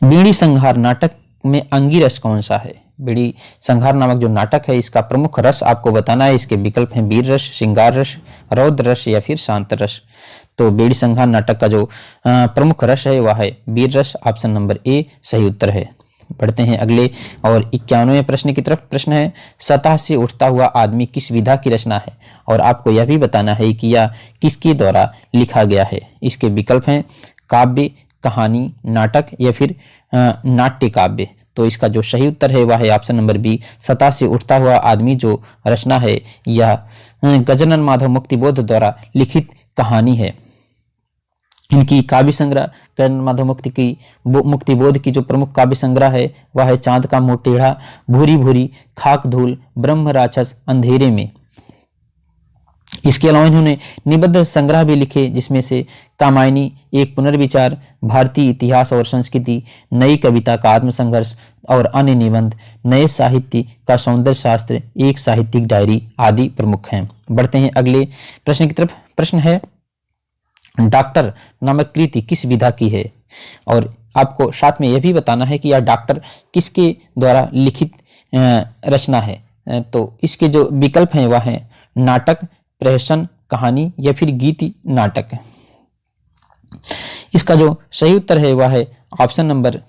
बीड़ी संहार नाटक में अंगी रस कौन सा है। बीड़ी संहार नामक जो नाटक है इसका प्रमुख रस आपको बताना है। इसके विकल्प हैं वीर रस, श्रृंगार रस, रौद्र रस या फिर शांत रस। तो बीड़ी संहार नाटक का जो प्रमुख रस है वह है वीर रस। ऑप्शन नंबर ए सही उत्तर है। बढ़ते हैं अगले और 51वें प्रश्न की तरफ। प्रश्न है सतह से उठता हुआ आदमी किस विधा की रचना है और आपको यह भी बताना है कि यह किसके द्वारा लिखा गया है। इसके विकल्प हैं काव्य, कहानी, नाटक या फिर नाट्य काव्य। तो इसका जो सही उत्तर है वह है ऑप्शन नंबर बी, सतह से उठता हुआ आदमी जो रचना है यह गजानन माधव मुक्तिबोध द्वारा लिखित कहानी है। इनकी काव्य संग्रह गजानन माधव मुक्तिबोध की जो प्रमुख काव्य संग्रह है वह है चांद का मुंह टेढ़ा, भूरी भूरी खाक धूल, ब्रह्म राक्षस, अंधेरे में। इसके अलावा इन्होंने निबंध संग्रह भी लिखे जिसमें से कामायनी, एक पुनर्विचार, भारतीय इतिहास और संस्कृति, नई कविता का आत्मसंघर्ष और अन्य निबंध, नए साहित्य का सौंदर्य शास्त्र, एक साहित्यिक डायरी आदि प्रमुख हैं। बढ़ते हैं अगले प्रश्न की तरफ। प्रश्न है डॉक्टर नामक कृति किस विधा की है, और आपको साथ में यह भी बताना है कि यह डॉक्टर किसके द्वारा लिखित रचना है। तो इसके जो विकल्प हैं वह है नाटक, प्रहसन, कहानी या फिर गीति नाटक। इसका जो सही उत्तर है वह है ऑप्शन नंबर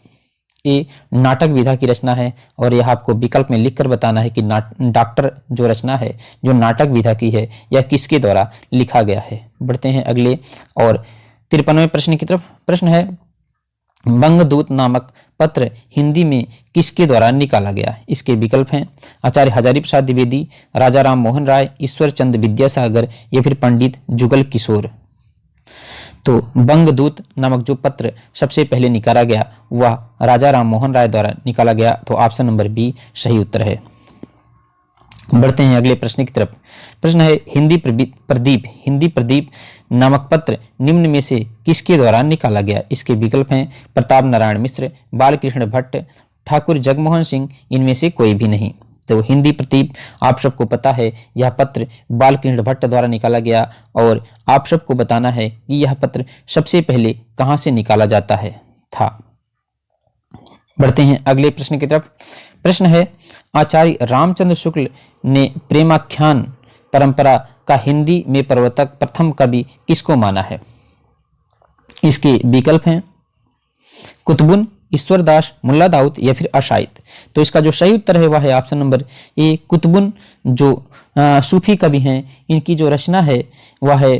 ए, नाटक विधा की रचना है। और यह आपको विकल्प में लिखकर बताना है कि डॉक्टर जो रचना है जो नाटक विधा की है यह किसके द्वारा लिखा गया है। बढ़ते हैं अगले और 53वें प्रश्न की तरफ। प्रश्न है बंगदूत नामक पत्र हिंदी में किसके द्वारा निकाला गया। इसके विकल्प हैं आचार्य हजारी प्रसाद द्विवेदी, राजा राम मोहन राय, ईश्वर चंद्र विद्यासागर या फिर पंडित जुगल किशोर। तो बंगदूत नामक जो पत्र सबसे पहले निकाला गया वह राजा राम मोहन राय द्वारा निकाला गया। तो ऑप्शन नंबर बी सही उत्तर है। बढ़ते हैं अगले प्रश्न की तरफ। प्रश्न है हिंदी प्रदीप नामक पत्र निम्न में से किसके द्वारा निकाला गया। इसके विकल्प हैं प्रताप नारायण मिश्र, बालकृष्ण भट्ट, ठाकुर जगमोहन सिंह, इनमें से कोई भी नहीं। तो हिंदी प्रदीप आप सबको पता है यह पत्र बालकृष्ण भट्ट द्वारा निकाला गया। और आप सबको बताना है कि यह पत्र सबसे पहले कहां से निकाला जाता है था। बढ़ते हैं अगले प्रश्न की तरफ। प्रश्न है आचार्य रामचंद्र शुक्ल ने प्रेमाख्यान परंपरा का हिंदी में प्रवर्तक प्रथम कवि किसको माना है। इसके विकल्प हैं कुतुबुन, ईश्वरदास, मुल्ला दाऊद या फिर अशाइत। तो इसका जो सही उत्तर है वह है ऑप्शन नंबर ए, कुतुबुन जो सूफी कवि हैं इनकी जो रचना है वह है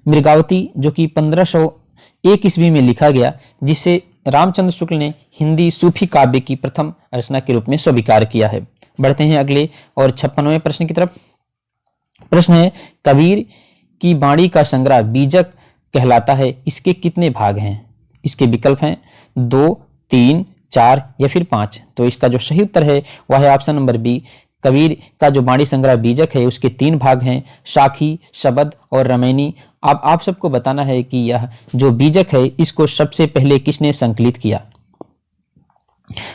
मृगावती, जो कि 1501 ईस्वी में लिखा गया, जिसे रामचंद्र शुक्ल ने हिंदी सूफी काव्य की प्रथम रचना के रूप में स्वीकार किया है। बढ़ते हैं अगले और 56वें प्रश्न की तरफ। प्रश्न है कबीर की वाणी का संग्रह बीजक कहलाता है, इसके कितने भाग हैं। इसके विकल्प हैं 2, 3, 4 या फिर 5। तो इसका जो सही उत्तर है वह है ऑप्शन नंबर बी, कबीर का जो वाणी संग्रह बीजक है उसके 3 भाग हैं, साखी, शबद और रमैनी। अब आप सबको बताना है कि यह जो बीजक है इसको सबसे पहले किसने संकलित किया।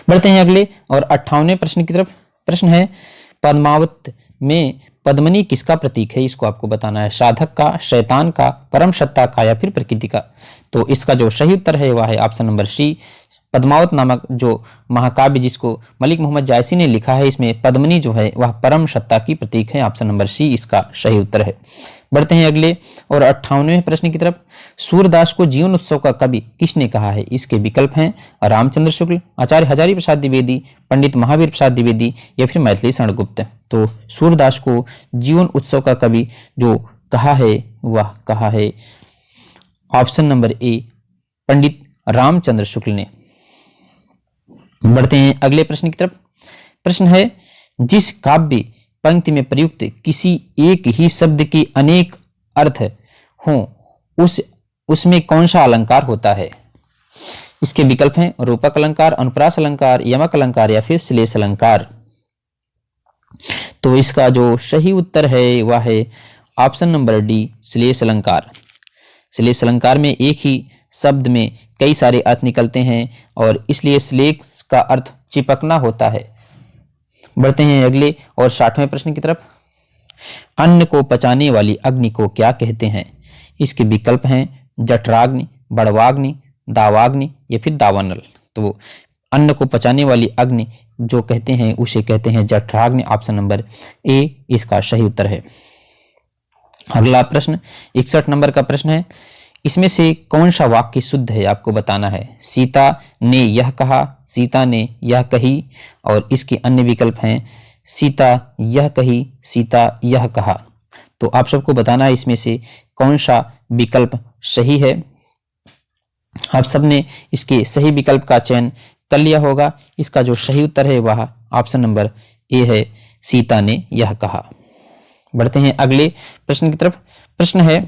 बढ़ते हैं अगले और 58वें प्रश्न की तरफ। प्रश्न है पद्मावत में पद्मनी किसका प्रतीक है। इसको आपको बताना है, साधक का, शैतान का, परम सत्ता का या फिर प्रकृति का। तो इसका जो सही उत्तर है वह है ऑप्शन नंबर सी, पद्मावत नामक जो महाकाव्य जिसको मलिक मोहम्मद जायसी ने लिखा है इसमें पद्मनी जो है वह परम सत्ता की प्रतीक है। ऑप्शन नंबर सी इसका सही उत्तर है। बढ़ते हैं अगले और 58वें प्रश्न की तरफ। सूरदास को जीवन उत्सव का कवि किसने कहा है। इसके विकल्प हैं रामचंद्र शुक्ल, आचार्य हजारी प्रसाद द्विवेदी, पंडित महावीर प्रसाद द्विवेदी या फिर मैथिली शरण गुप्त। तो सूरदास को जीवन उत्सव का कवि जो कहा है वह कहा है ऑप्शन नंबर ए, पंडित रामचंद्र शुक्ल ने। बढ़ते हैं अगले प्रश्न की तरफ। प्रश्न है जिस काव्य पंक्ति में प्रयुक्त किसी एक ही शब्द के अनेक अर्थ हों उसमें कौन सा अलंकार होता है। इसके विकल्प हैं रूपक अलंकार, अनुप्रास अलंकार, यमक अलंकार या फिर श्लेष अलंकार। तो इसका जो सही उत्तर है वह है ऑप्शन नंबर डी, श्लेष अलंकार। श्लेष अलंकार में एक ही शब्द में कई सारे अर्थ निकलते हैं और इसलिए श्लेष का अर्थ चिपकना होता है। बढ़ते हैं अगले और 60वें प्रश्न की तरफ। अन्न को पचाने वाली अग्नि को क्या कहते हैं। इसके विकल्प हैं जठराग्नि, बड़वाग्नि, दावाग्नि या फिर दावानल। तो अन्न को पचाने वाली अग्नि जो कहते हैं उसे कहते हैं जठराग्नि। ऑप्शन नंबर ए इसका सही उत्तर है। अगला प्रश्न 61 नंबर का प्रश्न है इसमें से कौन सा वाक्य शुद्ध है आपको बताना है। सीता ने यह कहा, सीता ने यह कही और इसके अन्य विकल्प हैं सीता यह कही, सीता यह कहा। तो आप सबको बताना है इसमें से कौन सा विकल्प सही है। आप सबने इसके सही विकल्प का चयन कर लिया होगा। इसका जो सही उत्तर है वह ऑप्शन नंबर ए है, सीता ने यह कहा। बढ़ते हैं अगले प्रश्न की तरफ। प्रश्न है,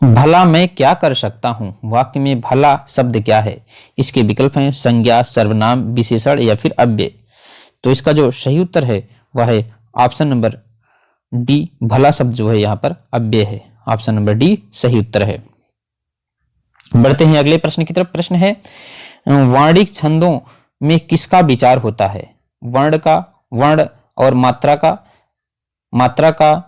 भला मैं क्या कर सकता हूं? वाक्य में भला शब्द क्या है? इसके विकल्प हैं संज्ञा, सर्वनाम, विशेषण या फिर अव्यय। तो इसका जो सही उत्तर है वह है ऑप्शन नंबर डी, भला शब्द जो है यहाँ पर अव्यय है। ऑप्शन नंबर डी सही उत्तर है। बढ़ते हैं अगले प्रश्न की तरफ। प्रश्न है, वर्णिक छंदों में किसका विचार होता है? वर्ण का, वर्ण और मात्रा का,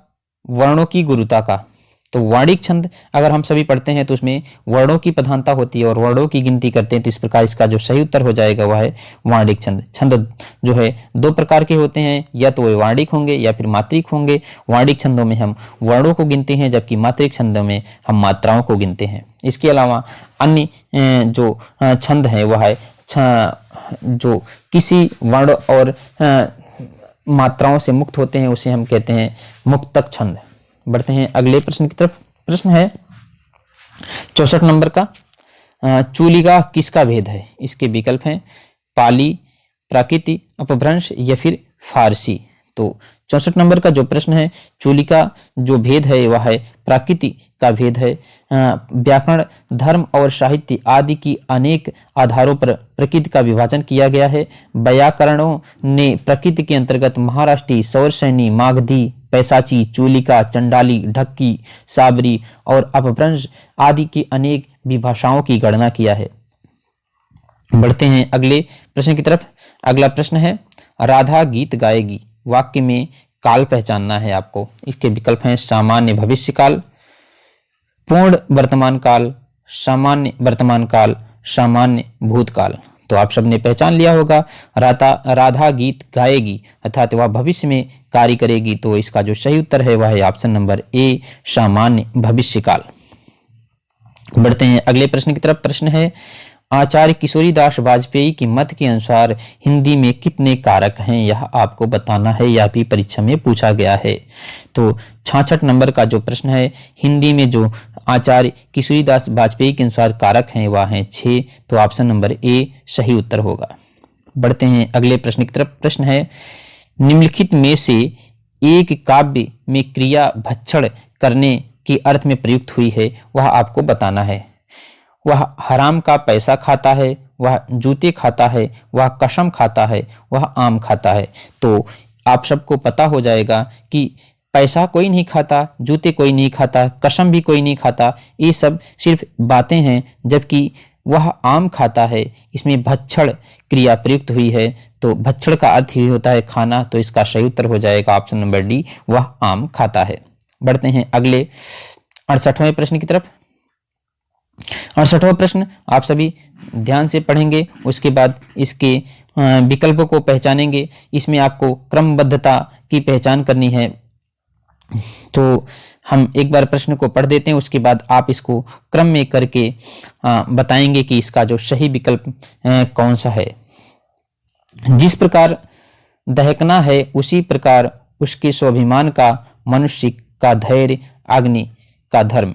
वर्णों की गुरुता का। तो वर्णिक छंद अगर हम सभी पढ़ते हैं तो उसमें वर्णों की प्रधानता होती है और वर्णों की गिनती करते हैं। तो इस प्रकार इसका जो सही उत्तर हो जाएगा वह है वर्णिक छंद। छंद जो है दो प्रकार के होते हैं, या तो वे वर्णिक होंगे या फिर मात्रिक होंगे। वर्णिक छंदों में हम वर्णों को गिनते हैं, जबकि मात्रिक छंदों में हम मात्राओं को गिनते हैं। इसके अलावा अन्य जो छंद है वह है जो किसी वर्ण और मात्राओं से मुक्त होते हैं, उसे हम कहते हैं मुक्तक छंद। बढ़ते हैं अगले प्रश्न की तरफ। प्रश्न है 64 नंबर का, चूलिका किसका भेद है? इसके विकल्प हैं पाली, प्राकृति, अपभ्रंश या फिर फारसी। तो 64 नंबर का जो प्रश्न है, चूलिका जो भेद है वह है प्राकृति का भेद है। व्याकरण, धर्म और साहित्य आदि की अनेक आधारों पर प्रकृति का विभाजन किया गया है। व्याकरणों ने प्रकृति के अंतर्गत महाराष्ट्री, सौरसैनी, मागधी, पैसाची, चूलिका, चंडाली, ढक्की, साबरी और अपभ्रंश आदि की अनेक विभाषाओं की गणना किया है। बढ़ते हैं अगले प्रश्न की तरफ। अगला प्रश्न है, राधा गीत गाएगी। वाक्य में काल पहचानना है आपको। इसके विकल्प हैं सामान्य भविष्य काल, पूर्ण वर्तमान काल, सामान्य वर्तमान काल, सामान्य भूतकाल। तो आप सबने पहचान लिया होगा, राधा गीत गाएगी अर्थात वह भविष्य में कार्य करेगी। तो इसका जो सही उत्तर है वह है ऑप्शन नंबर ए, सामान्य भविष्य काल। बढ़ते हैं अगले प्रश्न की तरफ। प्रश्न है, आचार्य किशोरीदास वाजपेयी की मत के अनुसार हिंदी में कितने कारक हैं? यह आपको बताना है, यह भी परीक्षा में पूछा गया है। तो 66 नंबर का जो प्रश्न है, हिंदी में जो आचार्य किशोरीदास वाजपेयी के अनुसार कारक हैं वह हैं 6। तो ऑप्शन नंबर ए सही उत्तर होगा। बढ़ते हैं अगले प्रश्न की तरफ। प्रश्न है, निम्नलिखित में से एक काव्य में क्रिया भक्षण करने के अर्थ में प्रयुक्त हुई है, वह आपको बताना है। वह हराम का पैसा खाता है, वह जूते खाता है, वह कसम खाता है, वह आम खाता है। तो आप सबको पता हो जाएगा कि पैसा कोई नहीं खाता, जूते कोई नहीं खाता, कसम भी कोई नहीं खाता, ये सब सिर्फ बातें हैं। जबकि वह आम खाता है, इसमें भक्षण क्रिया प्रयुक्त हुई है। तो भक्षण का अर्थ ही होता है खाना। तो इसका सही उत्तर हो जाएगा ऑप्शन नंबर डी, वह आम खाता है। बढ़ते हैं अगले 68वें प्रश्न की तरफ। 68वां प्रश्न आप सभी ध्यान से पढ़ेंगे, उसके बाद इसके विकल्पों को पहचानेंगे। इसमें आपको क्रमबद्धता की पहचान करनी है। तो हम एक बार प्रश्न को पढ़ देते हैं, उसके बाद आप इसको क्रम में करके बताएंगे कि इसका जो सही विकल्प कौन सा है। जिस प्रकार दहकना है उसी प्रकार उसके स्वाभिमान का मनुष्य का धैर्य, अग्नि का धर्म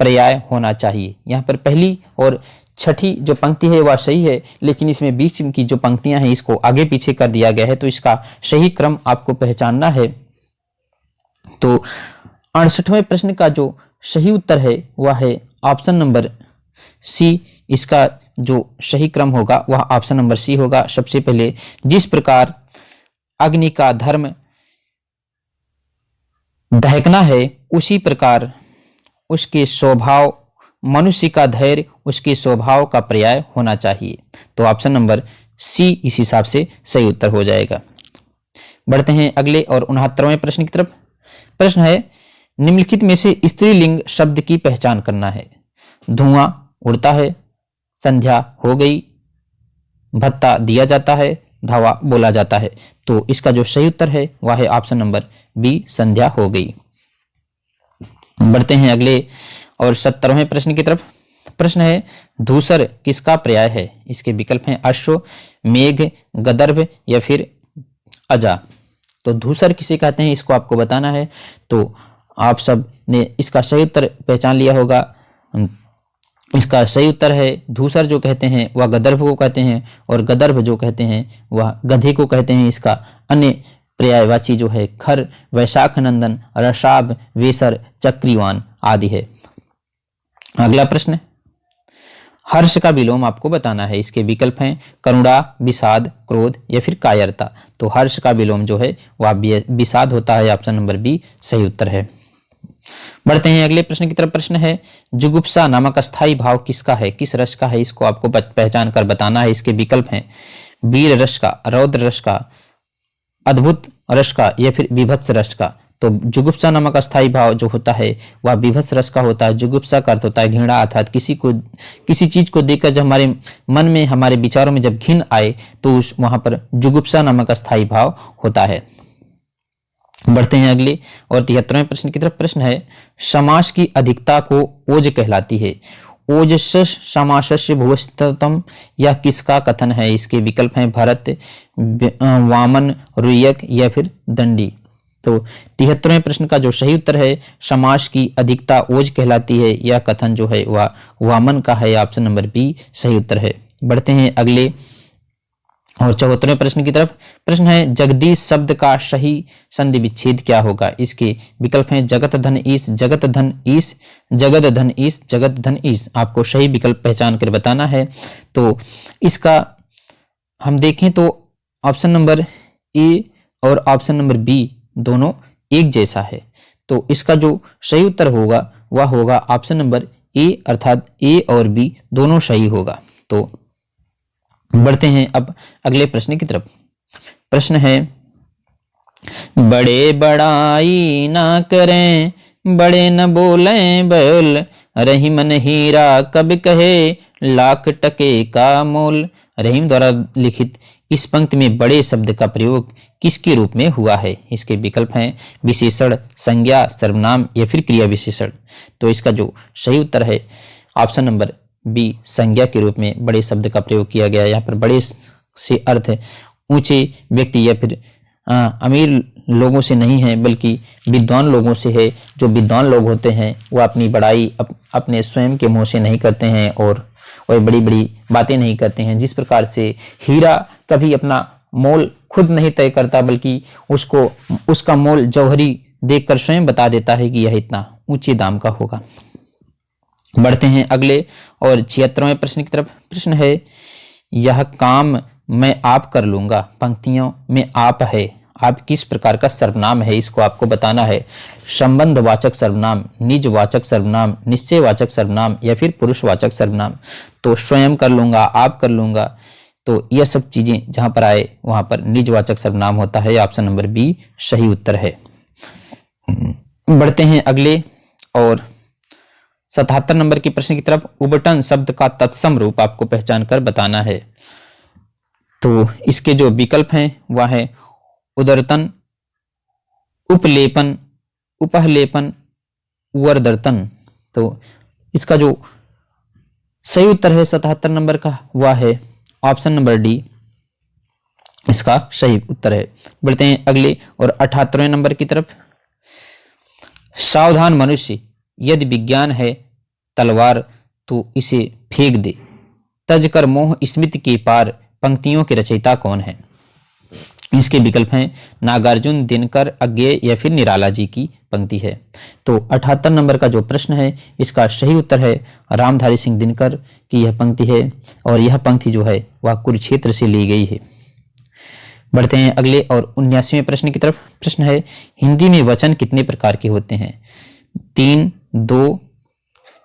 पर्याय होना चाहिए। यहाँ पर पहली और छठी जो पंक्ति है वह सही है, लेकिन इसमें बीच की जो पंक्तियां हैं इसको आगे पीछे कर दिया गया है। तो इसका सही क्रम आपको पहचानना है। तो 68वें प्रश्न का जो सही उत्तर है वह है ऑप्शन नंबर सी। इसका जो सही क्रम होगा वह ऑप्शन नंबर सी होगा। सबसे पहले, जिस प्रकार अग्नि का धर्म दहकना है उसी प्रकार उसके स्वभाव, मनुष्य का धैर्य उसके स्वभाव का पर्याय होना चाहिए। तो ऑप्शन नंबर सी इस हिसाब से सही उत्तर हो जाएगा। बढ़ते हैं अगले और 69वें प्रश्न की तरफ। प्रश्न है, निम्नलिखित में से स्त्रीलिंग शब्द की पहचान करना है। धुआं उड़ता है, संध्या हो गई, भत्ता दिया जाता है, धावा बोला जाता है। तो इसका जो सही उत्तर है वह है ऑप्शन नंबर बी, संध्या हो गई। बढ़ते हैं अगले और 70वें प्रश्न की तरफ। प्रश्न है, धूसर किसका पर्याय है? इसके विकल्प हैं अश्व, मेघ, गदर्भ या फिर अजा। तो धूसर किसे कहते हैं इसको आपको बताना है। तो आप सब ने इसका सही उत्तर पहचान लिया होगा। इसका सही उत्तर है धूसर जो कहते हैं वह गदर्भ को कहते हैं, और गदर्भ जो कहते हैं वह गधे को कहते हैं। इसका अन्य पर्यायवाची जो है खर, वैशाख नंदन, रसाब, वेसर, चक्रीवान आदि है। अगला प्रश्न, हर्ष का विलोम आपको बताना है। इसके विकल्प हैं करुणा, विषाद, क्रोध या फिर कायरता। तो हर्ष का विलोम जो है वह विषाद होता है। ऑप्शन नंबर बी सही उत्तर है। बढ़ते हैं अगले प्रश्न की तरफ। प्रश्न है जुगुप्सा नामक अस्थाई भाव किसका है, किस रस का है, इसको आपको पहचान कर बताना है। इसके विकल्प हैं वीर रस का, रौद्र रस का, अद्भुत रस का या फिर विभत्स रस का। तो जुगुप्सा नामक अस्थाई भाव जो होता है वह विभत्स रस का होता है। जुगुप्सा का अर्थ होता है घृणा, अर्थात किसी चीज को देखकर जब हमारे मन में, हमारे विचारों में जब घिन आए तो वहां पर जुगुप्सा नामक अस्थाई भाव होता है। बढ़ते हैं अगले और 73वें प्रश्न की तरफ। प्रश्न है समास की अधिकता को ओज कहलाती है। ओजस्य समासस्य भूस्तम यह किसका कथन है। इसके विकल्प हैं भरत, वामन, रुयक या फिर दंडी। तो 73वें प्रश्न का जो सही उत्तर है समास की अधिकता ओज कहलाती है, यह कथन जो है वह वामन का है। ऑप्शन नंबर बी सही उत्तर है। बढ़ते हैं अगले और 74वें प्रश्न की तरफ। प्रश्न है जगदीश शब्द का सही संधि विच्छेद क्या होगा। इसके विकल्प हैं जगत धन ईश, जगत धन ईश, जगत धन ईश, जगत धन ईश। आपको सही विकल्प पहचान कर बताना है। तो इसका हम देखें तो ऑप्शन नंबर ए और ऑप्शन नंबर बी दोनों एक जैसा है। तो इसका जो सही उत्तर होगा वह होगा ऑप्शन नंबर ए, अर्थात ए और बी दोनों सही होगा। तो बढ़ते हैं अब अगले प्रश्न की तरफ। प्रश्न है बड़े बड़ाई ना करें, बड़े न बोलें बोल, रहीम मन हीरा कब कहे, लाख टके का मोल। रहीम द्वारा लिखित इस पंक्ति में बड़े शब्द का प्रयोग किसके रूप में हुआ है। इसके विकल्प हैं विशेषण, संज्ञा, सर्वनाम या फिर क्रिया विशेषण। तो इसका जो सही उत्तर है ऑप्शन नंबर बी, संज्ञा के रूप में बड़े शब्द का प्रयोग किया गया है। यहाँ पर बड़े से अर्थ ऊंचे व्यक्ति या फिर अमीर लोगों से नहीं है, बल्कि विद्वान लोगों से है। जो विद्वान लोग होते हैं वो अपनी बड़ाई अपने स्वयं के मुंह से नहीं करते हैं और वह बड़ी बड़ी बातें नहीं करते हैं। जिस प्रकार से हीरा कभी अपना मोल खुद नहीं तय करता, बल्कि उसका मोल जौहरी देखकर स्वयं बता देता है कि यह इतना ऊंचे दाम का होगा। बढ़ते हैं अगले और 76वें प्रश्न की तरफ। प्रश्न है यह काम मैं आप कर लूंगा पंक्तियों में आप है, आप किस प्रकार का सर्वनाम है। इसको आपको बताना है। संबंधवाचक सर्वनाम, निजवाचक सर्वनाम, निश्चयवाचक सर्वनाम या फिर पुरुषवाचक सर्वनाम। तो स्वयं कर लूंगा, आप कर लूंगा, तो यह सब चीजें जहां पर आए वहां पर निजवाचक सर्वनाम होता है। ऑप्शन नंबर बी सही उत्तर है। बढ़ते हैं अगले और 77 नंबर के प्रश्न की तरफ। उबटन शब्द का तत्सम रूप आपको पहचान कर बताना है। तो इसके जो विकल्प हैं वह है उदरतन, उपलेपन, उपहलेपन, उवर्दर्तन। तो इसका जो सही उत्तर है 77 नंबर का वह है ऑप्शन नंबर डी, इसका सही उत्तर है। बढ़ते हैं अगले और 78वें नंबर की तरफ। सावधान मनुष्य, यदि विज्ञान है तलवार तो इसे फेंक दे, तज कर मोह स्मृति के पार, पंक्तियों के रचयिता कौन है। इसके विकल्प हैं नागार्जुन, दिनकर, अज्ञेय या फिर निराला जी की पंक्ति है। तो 78 नंबर का जो प्रश्न है इसका सही उत्तर है रामधारी सिंह दिनकर की यह पंक्ति है, और यह पंक्ति जो है वह कुरुक्षेत्र से ली गई है। बढ़ते हैं अगले और 79वें प्रश्न की तरफ। प्रश्न है हिंदी में वचन कितने प्रकार के होते हैं। 3, 2,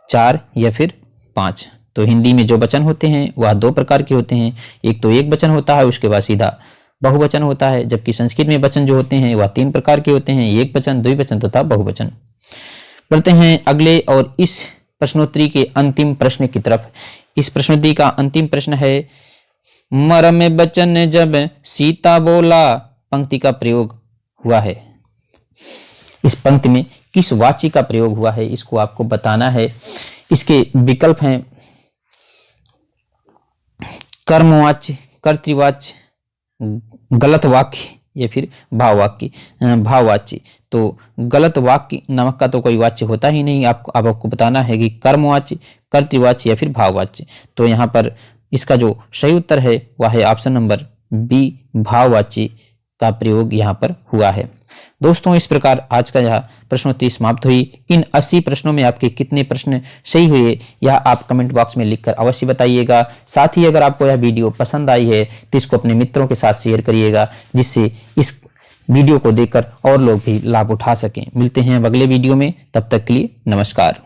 4 या फिर 5। तो हिंदी में जो वचन होते हैं वह 2 प्रकार के होते हैं। एक तो एक वचन होता है, उसके बाद सीधा बहुवचन होता है। जबकि संस्कृत में वचन जो होते हैं वह 3 प्रकार के होते हैं, एक वचन, द्विवचन तथा बहुवचन। बढ़ते हैं अगले और इस प्रश्नोत्तरी के अंतिम प्रश्न की तरफ। इस प्रश्नोत्तरी का अंतिम प्रश्न है मरम बचन जब सीता बोला, पंक्ति का प्रयोग हुआ है। इस पंक्ति में किस वाच्य का प्रयोग हुआ है इसको आपको बताना है। इसके विकल्प हैं कर्मवाच्य, कर्तृवाच्य, गलत वाक्य या फिर भाववाच्य। तो गलत वाक्य नामक का तो कोई वाच्य होता ही नहीं। आपको बताना है कि कर्मवाच्य, कर्तृवाच्य या फिर भाववाच्य। तो यहाँ पर इसका जो सही उत्तर है वह है ऑप्शन नंबर बी, भाववाच्य का प्रयोग यहाँ पर हुआ है। दोस्तों, इस प्रकार आज का यह प्रश्नोत्तरी समाप्त हुई। इन 80 प्रश्नों में आपके कितने प्रश्न सही हुए यह आप कमेंट बॉक्स में लिखकर अवश्य बताइएगा। साथ ही अगर आपको यह वीडियो पसंद आई है तो इसको अपने मित्रों के साथ शेयर करिएगा, जिससे इस वीडियो को देखकर और लोग भी लाभ उठा सकें। मिलते हैं अगले वीडियो में, तब तक के लिए नमस्कार।